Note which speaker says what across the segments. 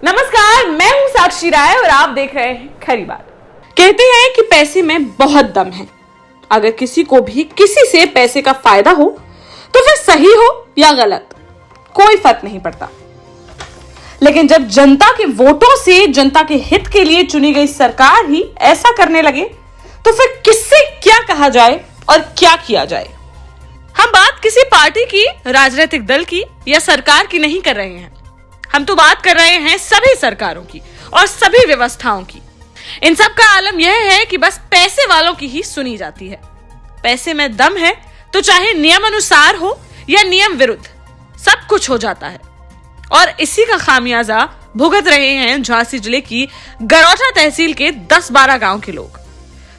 Speaker 1: नमस्कार, मैं हूं साक्षी राय और आप देख रहे हैं खरी बात। कहते हैं कि पैसे में बहुत दम है। अगर किसी को भी किसी से पैसे का फायदा हो तो फिर सही हो या गलत कोई फर्क नहीं पड़ता। लेकिन जब जनता के वोटों से जनता के हित के लिए चुनी गई सरकार ही ऐसा करने लगे तो फिर किससे क्या कहा जाए और क्या किया जाए। हम बात किसी पार्टी की, राजनीतिक दल की या सरकार की नहीं कर रहे हैं। हम तो बात कर रहे हैं सभी सरकारों की और सभी व्यवस्थाओं की। इन सब का आलम यह है कि बस पैसे वालों की ही सुनी जाती है। पैसे में दम है तो चाहे नियम अनुसार हो या नियम विरुद्ध सब कुछ हो जाता है। और इसी का खामियाजा भुगत रहे हैं झांसी जिले की गरोठा तहसील के 10-12 गांव के लोग,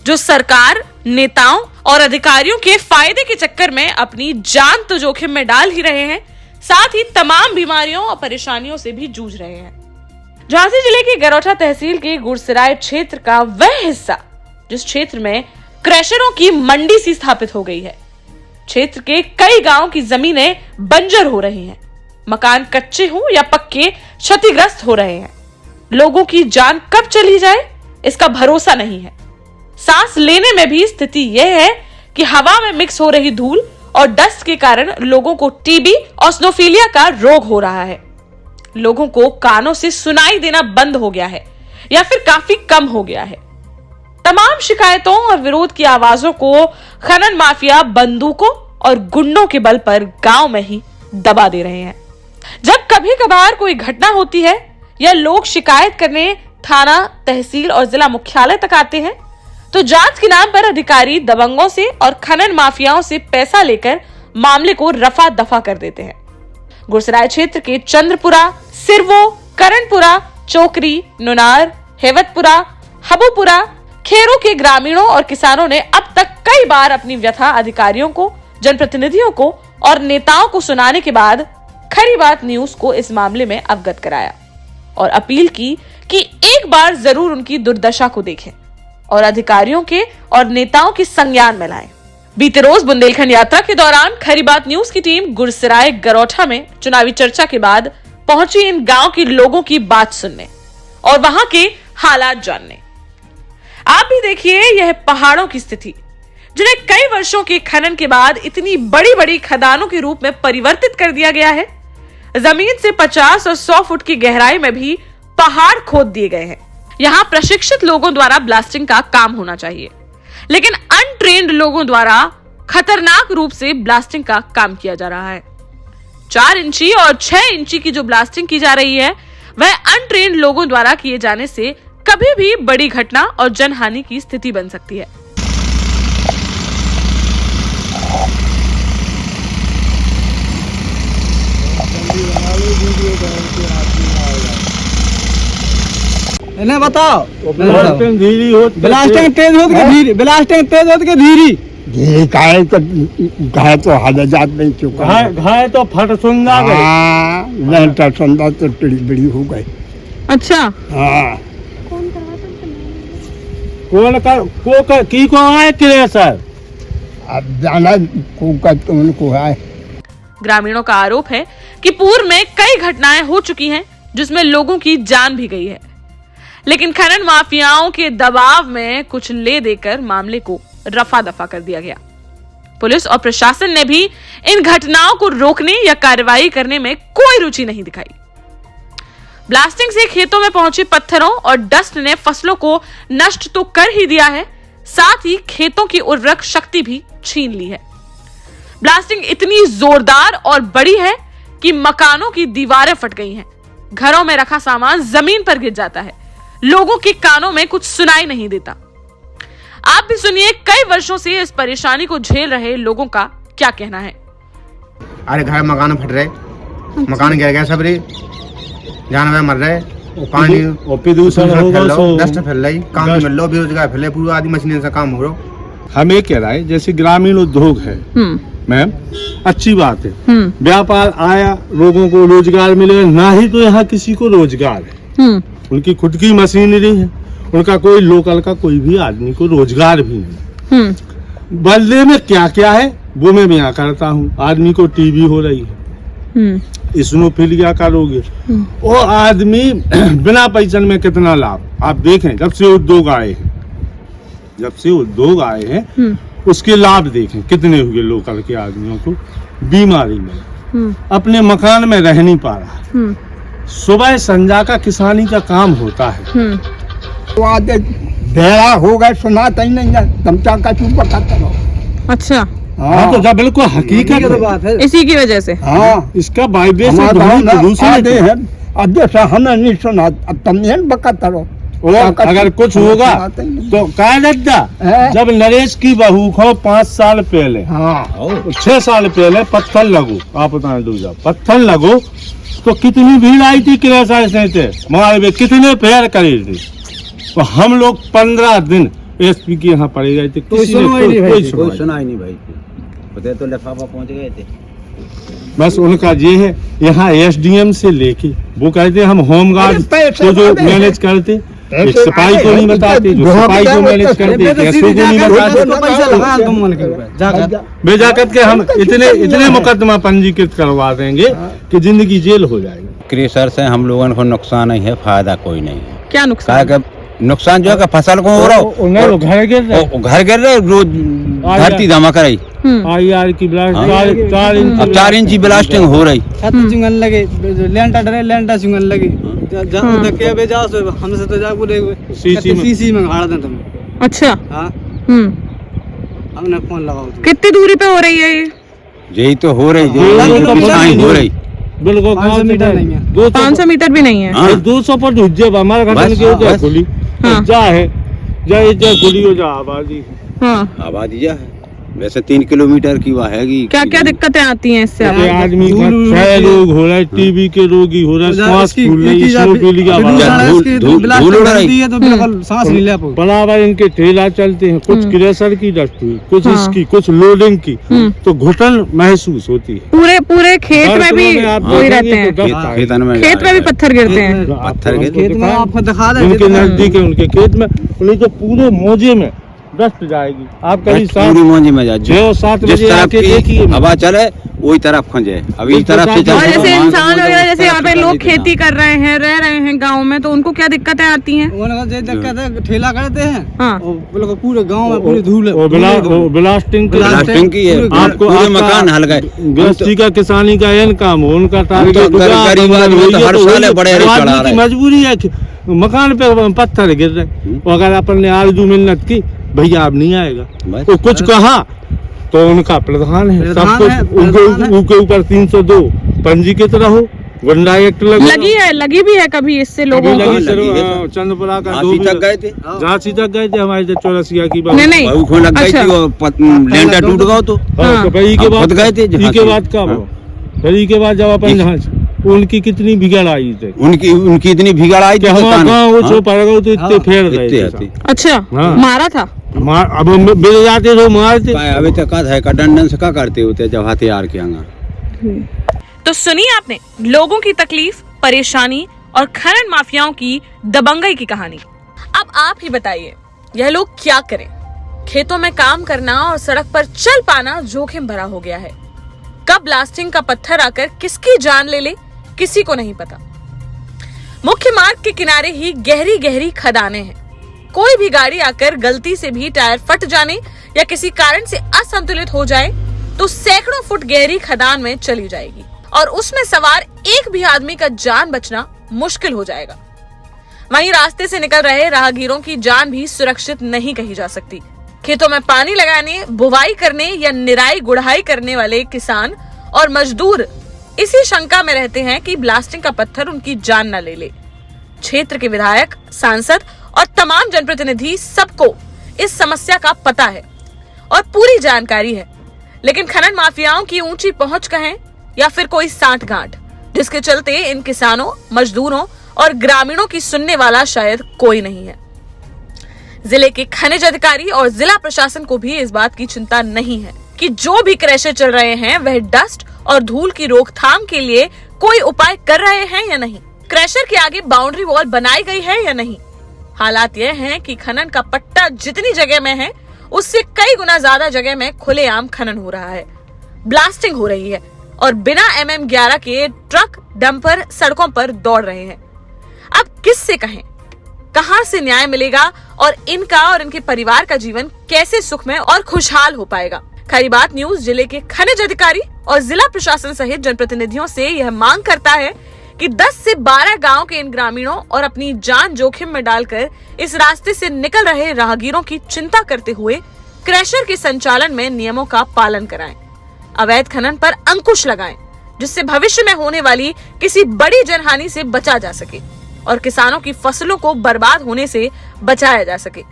Speaker 1: जो सरकार, नेताओं और अधिकारियों के फायदे के चक्कर में अपनी जान तो जोखिम में डाल ही रहे हैं, साथ ही तमाम बीमारियों और परेशानियों से भी जूझ रहे हैं। झांसी जिले की गरोठा तहसील के गुरसराय क्षेत्र का वह हिस्सा जिस क्षेत्र में क्रशरों की मंडी सी स्थापित हो गई है। क्षेत्र के कई गांवों की जमीनें बंजर हो रही हैं। मकान कच्चे हों या पक्के क्षतिग्रस्त हो रहे हैं। लोगों की जान कब चली जाए इसका भरोसा नहीं है। सांस लेने में भी स्थिति यह है कि हवा में मिक्स हो रही धूल और डस्ट के कारण लोगों को टीबी और स्नोफीलिया का रोग हो रहा है। लोगों को कानों से सुनाई देना बंद हो गया है या फिर काफी कम हो गया है। तमाम शिकायतों और विरोध की आवाजों को खनन माफिया बंदूकों और गुंडों के बल पर गांव में ही दबा दे रहे हैं। जब कभी कभार कोई घटना होती है या लोग शिकायत करने थाना, तहसील और जिला मुख्यालय तक आते हैं तो जांच के नाम पर अधिकारी दबंगों से और खनन माफियाओं से पैसा लेकर मामले को रफा दफा कर देते हैं। गुरसराय क्षेत्र के चंद्रपुरा, सिरवो, करणपुरा, चोकरी, नुनार, हेवतपुरा, हबुपुरा, खेरों के ग्रामीणों और किसानों ने अब तक कई बार अपनी व्यथा अधिकारियों को, जनप्रतिनिधियों को और नेताओं को सुनाने के बाद खरी बात न्यूज को इस मामले में अवगत कराया और अपील की कि एक बार जरूर उनकी दुर्दशा को देखें और अधिकारियों के और नेताओं के संज्ञान में लाएं। बीते रोज बुंदेलखंड यात्रा के दौरान खरी बात न्यूज की टीम गुरसराय गरोठा में चुनावी चर्चा के बाद पहुंची इन गांव के लोगों की बात सुनने और वहां के हालात जानने। आप भी देखिए यह पहाड़ों की स्थिति, जिन्हें कई वर्षों के खनन के बाद इतनी बड़ी बड़ी खदानों के रूप में परिवर्तित कर दिया गया है। जमीन से 50 और 100 फुट की गहराई में भी पहाड़ खोद दिए गए हैं। यहाँ प्रशिक्षित लोगों द्वारा ब्लास्टिंग का काम होना चाहिए, लेकिन अनट्रेन्ड लोगों द्वारा खतरनाक रूप से ब्लास्टिंग का काम किया जा रहा है। 4 इंची और 6 इंची की जो ब्लास्टिंग की जा रही है वह अनट्रेन्ड लोगों द्वारा किए जाने से कभी भी बड़ी घटना और जनहानि की स्थिति बन सकती है।
Speaker 2: इन्हें बताओ ब्लास्टिंग धीरी हो, ब्लास्टिंग तेज हो के धीरी, ब्लास्टिंग तेज हो के धीरी
Speaker 3: धीरे घाय तो हालत नहीं चुका,
Speaker 2: घाय तो फट सुंदा
Speaker 3: गए, सुंदा तो टिड़ी बिड़ी हो गई।
Speaker 1: अच्छा,
Speaker 3: हाँ
Speaker 2: कौन कर की को आए क्रेशर,
Speaker 3: अब जाना को उनको है।
Speaker 1: ग्रामीणों का आरोप है कि पूर्व में कई घटनाएं हो चुकी हैं जिसमें लोगों की जान भी गई है, लेकिन खनन माफियाओं के दबाव में कुछ ले देकर मामले को रफा दफा कर दिया गया। पुलिस और प्रशासन ने भी इन घटनाओं को रोकने या कार्रवाई करने में कोई रुचि नहीं दिखाई। ब्लास्टिंग से खेतों में पहुंचे पत्थरों और डस्ट ने फसलों को नष्ट तो कर ही दिया है, साथ ही खेतों की उर्वरक शक्ति भी छीन ली है। ब्लास्टिंग इतनी जोरदार और बड़ी है कि मकानों की दीवारें फट गई हैं। घरों में रखा सामान जमीन पर गिर जाता है। लोगों के कानों में कुछ सुनाई नहीं देता। आप भी सुनिए कई वर्षों से इस परेशानी को झेल रहे लोगों का क्या कहना है।
Speaker 4: अरे घर मकान फट रहे, मकान गिर गया, सब रे जानवर मर रहे, पानी
Speaker 2: प्रदूषण
Speaker 4: डस्ट फैल रही, काम मिल लो, बेरोजगार फैले, पूरा आदमी मशीन से काम हो रहा।
Speaker 5: हम ये कह रहा है जैसे ग्रामीण उद्योग है मैम, अच्छी बात है, व्यापार आया, लोगों को रोजगार मिलेगा, ना ही तो यहाँ किसी को रोजगार है। उनकी खुद की मशीनरी है, उनका कोई लोकल का कोई भी आदमी को रोजगार भी नहीं। बदले में क्या क्या है वो मैं यहाँ करता हूँ। आदमी को टीबी हो रही है, स्नोफिलिया का रोग है। वो आदमी बिना पेंशन में कितना लाभ आप देखें। जब से उद्योग आए हैं उसके लाभ देखें कितने हुए लोकल के आदमियों को। बीमारी में अपने मकान में रह नहीं पा रहा। सुबह संजा का किसानी का काम होता है।
Speaker 3: तो आज बेड़ा हो गए सुनाता ही नहीं है, तमचा का चुप करता रहो।
Speaker 1: अच्छा,
Speaker 5: हाँ तो जब बिल्कुल हकीकत
Speaker 2: तो
Speaker 5: है।
Speaker 2: बात है।
Speaker 1: इसी की वजह से
Speaker 3: हाँ
Speaker 5: इसका वाइब्रेशन
Speaker 3: आते हैं अध्यक्ष हमें नहीं सुना, अब तुम नहीं बकता रहो।
Speaker 5: अगर कुछ होगा तो क्या लगता।
Speaker 3: है?
Speaker 5: जब नरेश की बहू को 5 साल पहले
Speaker 3: हाँ
Speaker 5: 6 साल पहले पत्थर लगो, आप बता दो पत्थर लगो तो कितनी भीड़ आई थी किराए से हमारे में कितने फेयर करे थे। तो हम लोग 15 दिन एसपी के यहाँ पड़े गए थे, किसी ने कोई
Speaker 2: सुना ही नहीं भाई। पता तो लिफाफा पहुंच गए थे।
Speaker 5: बस उनका ये है। यहाँ एसडीएम से लेके वो कहते हैं हम होमगार्ड को जो मैनेज करते, एक सिपाही को नहीं बताते, जो सिपाही को मैनेज करते एसओ को नहीं बताते। बेजाकत के हम इतने मुकदमा पंजीकृत करवा देंगे कि जिंदगी जेल हो जाएगी।
Speaker 6: क्रेशर से हम लोगों को नुकसान ही है, फायदा कोई नहीं है।
Speaker 1: क्या नुकसान?
Speaker 6: नुकसान जो है कि फसल को हो रहा हो,
Speaker 5: घर गिर रहे,
Speaker 6: घर गिर रहे, रोज धरती धमाका रही।
Speaker 5: IR की ब्लास्ट
Speaker 6: 4 इंची ब्लास्टिंग हो रही।
Speaker 2: चुंगन लगे लेंटा डरे लेंटा चुंगन लगी जहाँ तक के बे जाओ सो हमसे तो जा बोले सीसी में गाड़ दें तुम।
Speaker 1: अच्छा,
Speaker 2: हाँ हमने फोन लगाओ।
Speaker 1: कितनी दूरी पे हो रही है ये?
Speaker 6: यही तो हो रही, हो रही।
Speaker 5: बिल्कुल
Speaker 2: 500 मीटर नहीं है,
Speaker 1: 500 मीटर भी नहीं है।
Speaker 6: हाँ।
Speaker 5: 200 पर जब हमारा घटन के उधर खुली
Speaker 1: हाँ।
Speaker 5: जा है जा खुली हो जा आबादी।
Speaker 1: हाँ,
Speaker 6: आबादी जा है वैसे 3 किलोमीटर की वह हैगी।
Speaker 1: क्या क्या दिक्कतें आती हैं इससे?
Speaker 5: ये आदमी का क्षय रोग हो रहा है, टीबी के रोगी हो रहा है, श्वास फूल रही है, स्नोफिलिया
Speaker 6: धूल उड़ रही
Speaker 2: है तो बिल्कुल सांस नहीं ले पाओ।
Speaker 5: बराबर इनके ठेला चलते हैं, कुछ क्रेशर की डस्ट हुई, कुछ इसकी, कुछ लोडिंग की, तो घुटन महसूस होती है।
Speaker 1: पूरे खेत में भी वही रहते हैं। खेत में भी पत्थर गिरते हैं।
Speaker 6: पत्थर
Speaker 2: खेत में आपको दिखा दे
Speaker 5: उनके नजदीक है, उनके खेत में उन्हें तो पूरे मौजे में डस्ट जाएगी। आप कहीं
Speaker 6: पूरी मौजी में जा
Speaker 5: 6-7 बजे आके देखिए,
Speaker 6: हवा चले वही तरफ खंजे। अब इस तरफ से
Speaker 1: और जैसे इंसान वगैरह जैसे यहाँ पे लोग खेती कर रहे हैं, रह रहे हैं गांव में, तो उनको क्या दिक्कतें आती हैं?
Speaker 2: दिक्कत है ठेला करते हैं
Speaker 1: हाँ।
Speaker 2: बिल्कुल पूरे गांव में पूरी धूल
Speaker 5: ब्लास्टिंग
Speaker 6: की है।
Speaker 5: आपको
Speaker 6: पूरे मकान हल गए।
Speaker 5: गृहस्थी का किसानी का एन काम हो, उनका टारगेट
Speaker 6: गरीब आदमी तो हर साल बड़े चढ़ा रहे।
Speaker 5: मजबूरी है कि मकान पे पत्थर गिर रहे। अगर अपन ने आरजू मिन्नत की भैया अब नहीं आएगा तो कुछ कहा तो उनका प्रधान है, सब कुछ उनके ऊपर 302 पंजीकृत रहो, गुंडा एक्ट
Speaker 1: लगी भी है कभी इससे लोगों को।
Speaker 5: चंद्रपुरा का
Speaker 6: झांसी तक गए थे,
Speaker 5: झांसी तक गए थे हमारे 84 की
Speaker 1: नहीं
Speaker 6: लग गई थी और लेंटा टूट गया तो
Speaker 5: गए थे। के बाद का फिर के बाद जब अपन जहाँ उनकी कितनी बिगड़ आई थी,
Speaker 6: उनकी इतनी बिगड़ आई थी
Speaker 5: तो इतने फेर रहे थे।
Speaker 1: अच्छा, मारा था?
Speaker 5: अब मिल जाते तो मारते।
Speaker 6: अभी तक है का दंडन से क्या करते होते जब हथियार के आंगा।
Speaker 1: तो सुनिए आपने लोगों की तकलीफ, परेशानी और खनन माफियाओं की दबंगई की कहानी। अब आप ही बताइए, यह लोग क्या करें? खेतों में काम करना और सड़क पर चल पाना जोखिम भरा हो गया है। कब ब्लास्टिंग का पत्थर आकर किसकी जान ले किसी को नहीं पता। मुख्य मार्ग के किनारे ही गहरी गहरी खदानें हैं। कोई भी गाड़ी आकर गलती से भी टायर फट जाने या किसी कारण से असंतुलित हो जाए तो सैकड़ों फुट गहरी खदान में चली जाएगी और उसमें सवार एक भी आदमी का जान बचना मुश्किल हो जाएगा। वहीं रास्ते से निकल रहे राहगीरों की जान भी सुरक्षित नहीं कही जा सकती। खेतों में पानी लगाने, बुवाई करने या निराई गुड़ाई करने वाले किसान और मजदूर इसी शंका में रहते हैं कि ब्लास्टिंग का पत्थर उनकी जान न ले ले। क्षेत्र के विधायक, सांसद और तमाम जनप्रतिनिधि सबको इस समस्या का पता है और पूरी जानकारी है, लेकिन खनन माफियाओं की ऊंची पहुंच कहें या फिर कोई सांठगांठ, जिसके चलते इन किसानों, मजदूरों और ग्रामीणों की सुनने वाला शायद कोई नहीं है। जिले के खनिज अधिकारी और जिला प्रशासन को भी इस बात की चिंता नहीं है कि जो भी क्रैशर चल रहे हैं वह डस्ट और धूल की रोकथाम के लिए कोई उपाय कर रहे हैं या नहीं। क्रैशर के आगे बाउंड्री वॉल बनाई गई है या नहीं। हालात यह हैं कि खनन का पट्टा जितनी जगह में है उससे कई गुना ज्यादा जगह में खुलेआम खनन हो रहा है, ब्लास्टिंग हो रही है और बिना MM11 के ट्रक डंपर सड़कों पर दौड़ रहे हैं। अब किससे कहें, कहां से न्याय मिलेगा और इनका और इनके परिवार का जीवन कैसे सुखमय और खुशहाल हो पाएगा। खरी बात न्यूज जिले के खनिज अधिकारी और जिला प्रशासन सहित जनप्रतिनिधियों से यह मांग करता है कि 10 से 12 गांव के इन ग्रामीणों और अपनी जान जोखिम में डालकर इस रास्ते से निकल रहे राहगीरों की चिंता करते हुए क्रैशर के संचालन में नियमों का पालन कराएं, अवैध खनन पर अंकुश लगाएं, जिससे भविष्य में होने वाली किसी बड़ी जनहानि से बचा जा सके और किसानों की फसलों को बर्बाद होने से बचाया जा सके।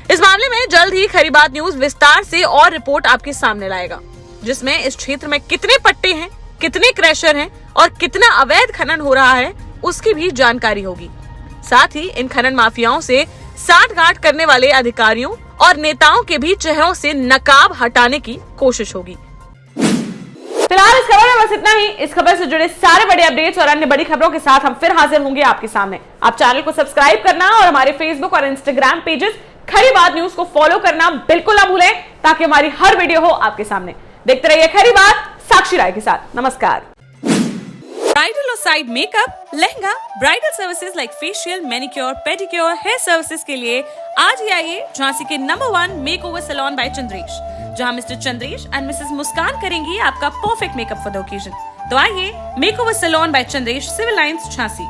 Speaker 1: इस मामले में जल्द ही खरी बात न्यूज विस्तार से और रिपोर्ट आपके सामने लाएगा, जिसमें इस क्षेत्र में कितने पट्टे हैं, कितने क्रैशर हैं और कितना अवैध खनन हो रहा है उसकी भी जानकारी होगी। साथ ही इन खनन माफियाओं से साठगांठ करने वाले अधिकारियों और नेताओं के भी चेहरों से नकाब हटाने की कोशिश होगी। फिलहाल इस खबर में बस इतना ही। इस खबर से जुड़े सारे बड़े अपडेट्स और अन्य बड़ी खबरों के साथ हम फिर हाजिर होंगे आपके सामने। आप चैनल को सब्सक्राइब करना और हमारे फेसबुक और इंस्टाग्राम पेजेस खरी बात न्यूज को फॉलो करना बिल्कुल ना भूलें, ताकि हमारी हर वीडियो हो आपके सामने। देखते रहिए खरी बात साक्षी राय के साथ। नमस्कार। ब्राइडल और side makeup, lehenga, bridal services like facial, manicure, pedicure, hair services के लिए आज ही आइए झांसी के number 1 makeover salon by Chandresh, जहां mister Chandresh and missus Muskan करेंगी आपका perfect makeup for the occasion. तो आइए makeover salon by Chandresh, civil lines, Jhansi.